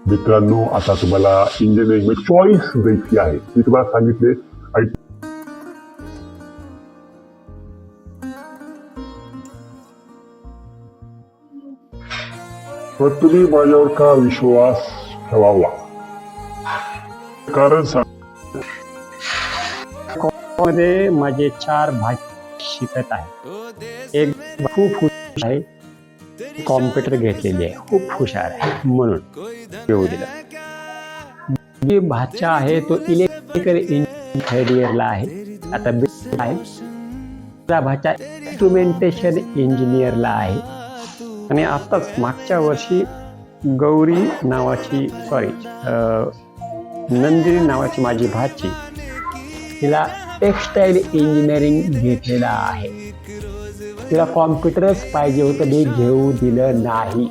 मित्रांनो, आता तुम्हाला इंजिनिअरिंग मध्ये चॉईस द्यायची आहे. मी तुम्हाला सांगितले तर तुम्ही माझ्यावर का विश्वास ठेवावा? कारण मध्ये माझे 4 भाई शिकत आहे. एक खूप हुशार आहे, कॉम्प्युटर घेतलेली आहे, खूप हुशार आहे म्हणून येऊ दिलं. जी भाचा आहे तो इलेक्ट्रिकल इंजिनिअरिंग थर्ड इयरला आहे, आता आहे. माझा भाचा इन्स्ट्रुमेंटेशन इंजिनियरला आहे. आणि आताच मागच्या वर्षी गौरी नावाची नंदिनी नावाची माझी भाची, तिला टेक्सटाईल इंजिनिअरिंग घेतलेला आहे. तिला कॉम्प्युटरच पाहिजे होतं, मी घेऊ दिलं नाही.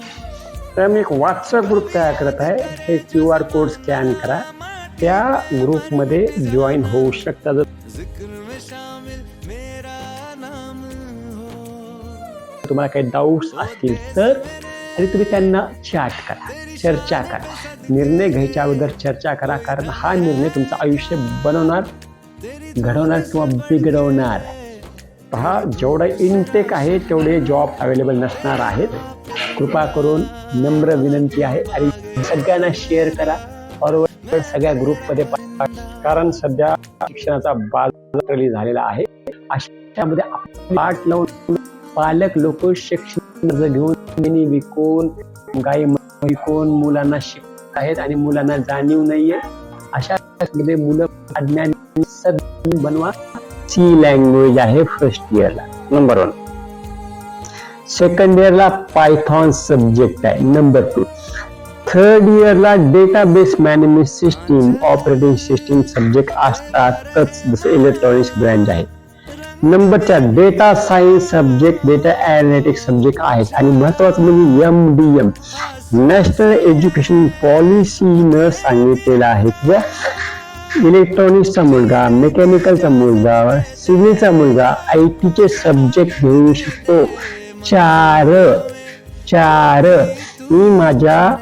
तर मी एक व्हॉट्सअप ग्रुप तयार करत आहे. हे QR कोड स्कॅन करा, त्या ग्रुपमध्ये जॉईन होऊ शकता. जर तुम्हाला काही डाऊट्स असतील तर आणि तुम्ही त्यांना चॅट करा, चर्चा करा. निर्णय घ्यायच्या अगोदर चर्चा करा, कारण हा निर्णय तुमचं आयुष्य बनवणार, घडवणार किंवा बिघडवणार. पहा, जेवढा इनटेक आहे तेवढे जॉब अवेलेबल नसणार आहेत. कृपा करून नम्र विनंती आहे आणि सगळ्यांना शेअर करा, फॉरवर्ड सगळ्या ग्रुपमध्ये, कारण सध्या शिक्षणाचा बाजार झालेला आहे. अशामध्ये पाठ लावून पालक लोक शिक्षण घेऊन जमिनी विकून, गाई विकून मुलांना शिकत आहेत आणि मुलांना जाणीव नाहीये. अशा मध्ये मुलं अज्ञानी बनवा. सी लँग्वेज आहे फर्स्ट इयरला नंबर 1. सेकंड इयरला पायथॉन सब्जेक्ट आहे नंबर 2. थर्ड इयरला database management system, operating system subject असतातच, जसं इलेक्ट्रॉनिक्स ब्रँच आहे. Number 4 data science subject, data analytics subject आहेत. आणि महत्वाचं म्हणजे MDM नॅशनल एज्युकेशन पॉलिसीनं सांगितलेलं आहे की इलेक्ट्रॉनिक्सचा मुलगा, मेकॅनिकलचा मुलगा, सिव्हिलचा मुलगा IT सब्जेक्ट घेऊ शकतो. 4 मी माझ्या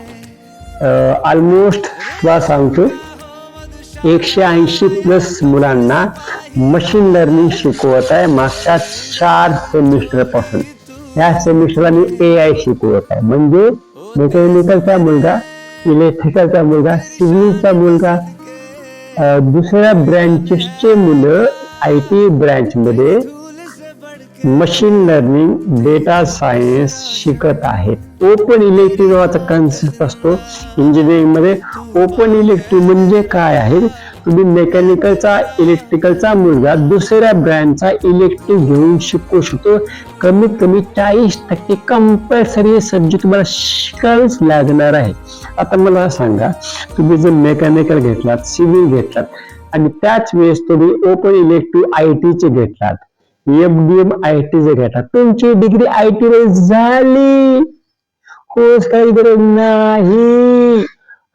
ऑलमोस्ट तुला सांगतो 180+ मुलांना मशीन लर्निंग शिकवत आहे मागच्या 4 सेमिस्टर पासून. या सेमिस्टरला मी AI शिकवत आहे. म्हणजे मेकॅनिकलचा मुलगा, इलेक्ट्रिकलचा मुलगा, सिव्हिलचा मुलगा, दुसऱ्या ब्रँचेसचे मुलं IT ब्रँच मध्ये मशीन लर्निंग, डेटा सायन्स शिकत आहेत. ओपन इलेक्टिव्ह नावाचा कन्सेप्ट असतो इंजिनिअरिंग मध्ये. ओपन इलेक्टिव्ह म्हणजे काय आहे? तुम्ही मेकॅनिकलचा, इलेक्ट्रिकलचा मुलगा दुसऱ्या ब्रँचचा इलेक्टिव्ह घेऊन शिकू शकतो. कमीत कमी 40% कंपल्सरी सब्जेक्ट तुम्हाला शिकावेच लागणार आहे. आता मला सांगा, तुम्ही जर मेकॅनिकल घेतलात, सिव्हिल घेतलात आणि त्याच वेळेस तुम्ही ओपन इलेक्टिव्ह IT चे घेतलात, MDM IT चे घेतलात, तुमची डिग्री IT मध्ये झाली, कोर्स काही गरज नाही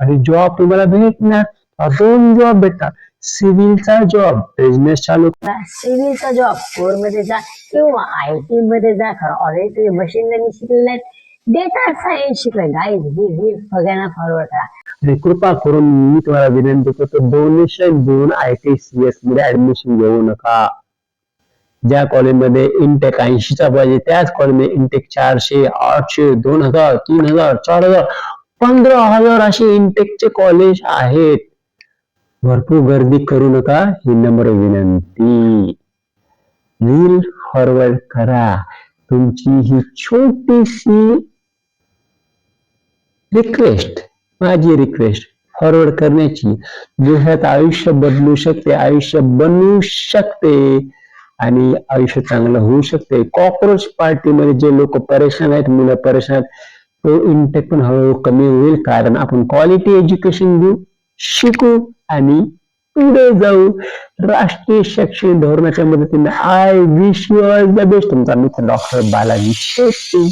आणि जॉब तुम्हाला भेटणार. 2 जॉब भेटतात. सिव्हिलचा जॉब, बिझनेस चालू करा, सिव्हिलचा जॉब कोर मध्ये जा किंवा IT मध्ये जा. ऑलरेडी तुम्ही मशीन लर्निंग शिकलेले, डेटा सायन्स शिकले, गाईज ही सगळ्यांना फॉरवर्ड करा. आणि कृपा करून मी तुम्हाला विनंती करतो, डोनेशन देऊन ITCS मध्ये ऍडमिशन घेऊ नका. ज्या कॉलेजमध्ये इंटेक 80चा पाहिजे त्याच कॉलेजमध्ये इंटेक 400, 800, 2000, 3000, 4000, 15,000 असे इंटेकचे कॉलेज आहेत. भरपूर गर्दी करू नका, ही नम्र विनंती. रील फॉरवर्ड करा. तुमची ही छोटीशी रिक्वेस्ट, माझी रिक्वेस्ट फॉरवर्ड करण्याची. दुसऱ्यात आयुष्य बदलू शकते, आयुष्य बनवू शकते आणि आयुष्य चांगलं होऊ शकते. कॉक्रोच पार्टीमध्ये जे लोक परेशान आहेत, मुलं परेशान आहेत, तो इंटेक पण हळूहळू कमी होईल. कारण आपण क्वालिटी एज्युकेशन घेऊ, शिकू आणि पुढे जाऊ. राष्ट्रीय शैक्षणिक धोरणाच्या मदतीने I wish you all the best. तुमचा मित्र डॉक्टर बालाजी शेट्टी.